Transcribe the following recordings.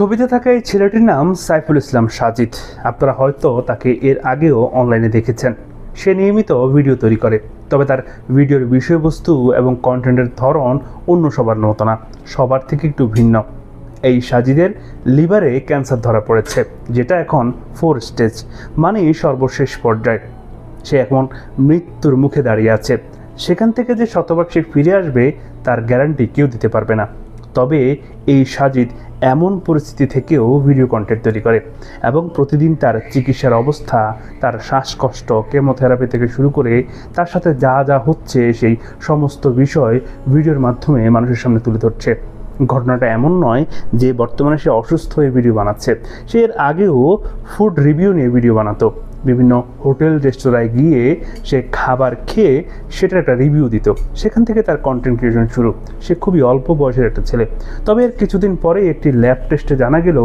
ছবিতে থাকা এই ছেলেটির নাম সাইফুল ইসলাম সাজিদ। আপনারা হয়তো তাকে এর আগেও অনলাইনে দেখেছেন। সে নিয়মিত ভিডিও তৈরি করে, তবে তার ভিডিওর বিষয়বস্তু এবং কন্টেন্টের ধরন অন্য সবার মতো না, সবার থেকে একটু ভিন্ন। এই সাজিদের লিভারে ক্যান্সার ধরা পড়েছে, যেটা এখন 4 স্টেজ, মানে সর্বশেষ পর্যায়ে। সে এখন মৃত্যুর মুখে দাঁড়িয়ে আছে। সেখান থেকে যে শতভাগ সে ফিরে আসবে তার গ্যারান্টি কেউ দিতে পারবে না। তবে এই সাজিদ এমন পরিস্থিতি থেকেও ভিডিও কন্টেন্ট তৈরি করে এবং প্রতিদিন তার চিকিৎসার অবস্থা, তার শ্বাসকষ্ট, কেমোথেরাপি থেকে শুরু করে তার সাথে যা যা হচ্ছে সেই সমস্ত বিষয় ভিডিওর মাধ্যমে মানুষের সামনে তুলে ধরছে। ঘটনাটা এমন নয় যে বর্তমানে সে অসুস্থ হয়ে ভিডিও বানাচ্ছে। সে এর আগেও ফুড রিভিউ নিয়ে ভিডিও বানাতো। বিভিন্ন হোটেল রেস্তোরাঁয় গিয়ে সে খাবার খেয়ে সেটার একটা রিভিউ দিত। সেখান থেকে তার কন্টেন্ট ক্রিয়েশন শুরু। সে খুবই অল্প বয়সের একটা ছেলে। তবে এর কিছুদিন পরে একটি ল্যাব টেস্টে জানা গেল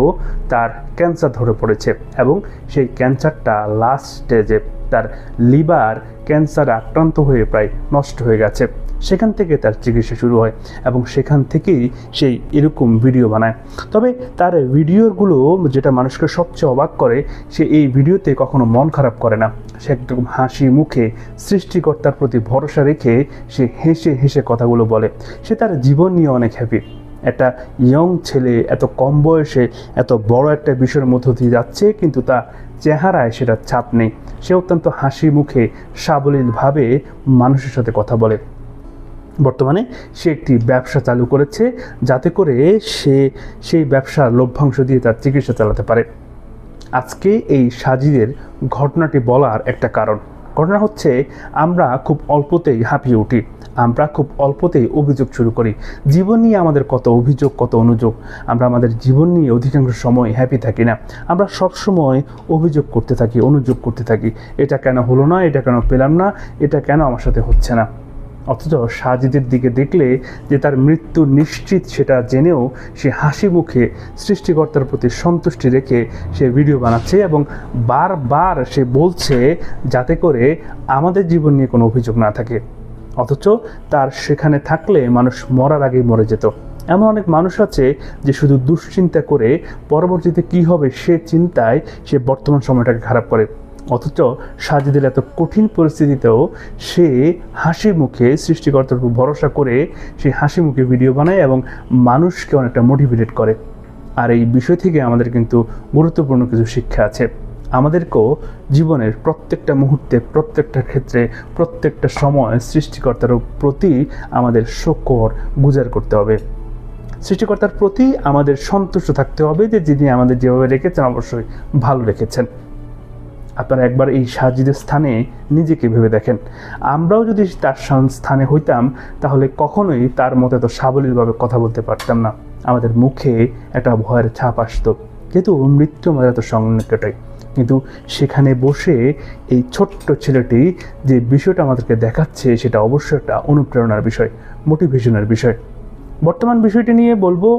তার ক্যান্সার ধরে পড়েছে এবং সেই ক্যান্সারটা লাস্ট স্টেজে। তার লিভার ক্যান্সারে আক্রান্ত হয়ে প্রায় নষ্ট হয়ে গেছে। সেখান থেকে তার চিকিৎসা শুরু হয় এবং সেখান থেকেই সেই এরকম ভিডিও বানায়। তবে তার ভিডিওগুলো যেটা মানুষকে সবচেয়ে অবাক করে, সে এই ভিডিওতে কখনো মন খারাপ করে না। সে একদম হাসি মুখে সৃষ্টিকর্তার প্রতি ভরসা রেখে সে হেসে হেসে কথাগুলো বলে। সে তার জীবন নিয়ে অনেক হ্যাপি। একটা ইয়ং ছেলে এত কম বয়সে এত বড় একটা বিষয়ের মধ্য দিয়ে যাচ্ছে, কিন্তু তার চেহারায় সেটা ছাপ নেই। সে অত্যন্ত হাসি মুখে সাবলীলভাবে মানুষের সাথে কথা বলে। বর্তমানে সে একটি ব্যবসা চালু করেছে, যাতে করে সে সেই ব্যবসার লভ্যাংশ দিয়ে তার চিকিৎসা চালাতে পারে। আজকে এই সাজিদের ঘটনাটি বলার একটা কারণ। ঘটনা হচ্ছে, আমরা খুব অল্পতেই হাঁপিয়ে উঠি, আমরা খুব অল্পতেই অভিযোগ শুরু করি। জীবন নিয়ে আমাদের কত অভিযোগ, কত অনুযোগ। আমরা আমাদের জীবন নিয়ে অধিকাংশ সময় হ্যাপি থাকি না। আমরা সব সময় অভিযোগ করতে থাকি, অনুযোগ করতে থাকি। এটা কেন হলো না, এটা কেন পেলাম না, এটা কেন আমার সাথে হচ্ছে না। অথচ সাজিদের দিকে দেখলে যে তার মৃত্যু নিশ্চিত সেটা জেনেও সে হাসি মুখে সৃষ্টিকর্তার প্রতি সন্তুষ্টি রেখে সে ভিডিও বানাচ্ছে এবং বারবার সে বলছে যাতে করে আমাদের জীবন নিয়ে কোনো অভিযোগ না থাকে। অথচ তার সেখানে থাকলে মানুষ মরার আগেই মরে যেত। এমন অনেক মানুষ আছে যে শুধু দুশ্চিন্তা করে পরবর্তীতে কী হবে সে চিন্তায় সে বর্তমান সময়টাকে খারাপ করে। অথচ সাজিদের এত কঠিন পরিস্থিতিতেও সে হাসি মুখে সৃষ্টিকর্তার উপর ভরসা করে সে হাসি মুখে ভিডিও বানায় এবং মানুষকে অনেকটা মোটিভেট করে। আর এই বিষয় থেকে আমাদের কিন্তু গুরুত্বপূর্ণ কিছু শিক্ষা আছে। আমাদেরকেও জীবনের প্রত্যেকটা মুহূর্তে, প্রত্যেকটা ক্ষেত্রে, প্রত্যেকটা সময় সৃষ্টিকর্তার প্রতি আমাদের শুকর গুজার করতে হবে। সৃষ্টিকর্তার প্রতি আমাদের সন্তুষ্ট থাকতে হবে যে যিনি আমাদের যেভাবে রেখেছেন অবশ্যই ভালো রেখেছেন। আপনারা একবার এই সাজিদের স্থানে নিজেকে ভেবে দেখেন। আমরাও যদি তার স্থানে হইতাম তাহলে কখনোই তার মতো এত সাবলীলভাবে কথা বলতে পারতাম না। আমাদের মুখে একটা ভয়ের ছাপ আসতো, কিন্তু মৃত্যু আমাদের এত সংকটাই। কিন্তু সেখানে বসে এই ছোট্ট ছেলেটি যে বিষয়টা আমাদেরকে দেখাচ্ছে সেটা অবশ্যই একটা অনুপ্রেরণার বিষয়, মোটিভেশনের বিষয়। বর্তমান বিষয়টি নিয়ে বলবো,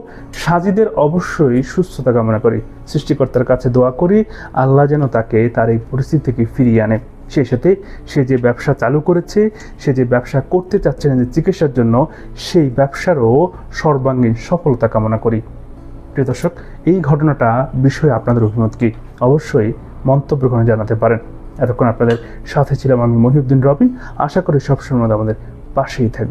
সাজিদের অবশ্যই সুস্থতা কামনা করি, সৃষ্টিকর্তার কাছে দোয়া করি আল্লাহ যেন তাকে তার এই পরিস্থিতি থেকে ফিরিয়ে আনে। সেই সাথে সে যে ব্যবসা চালু করেছে, সে যে ব্যবসা করতে চাচ্ছে নিজের চিকিৎসার জন্য, সেই ব্যবসারও সর্বাঙ্গীন সফলতা কামনা করি। প্রিয় দর্শক, এই ঘটনাটা বিষয়ে আপনাদের অভিমত কি অবশ্যই মন্তব্য করে জানাতে পারেন। এতক্ষণ আপনাদের সাথে ছিলাম আমি মহিউদ্দিন রবিন। আশা করি সবসময় আমাদের পাশেই থাকবে।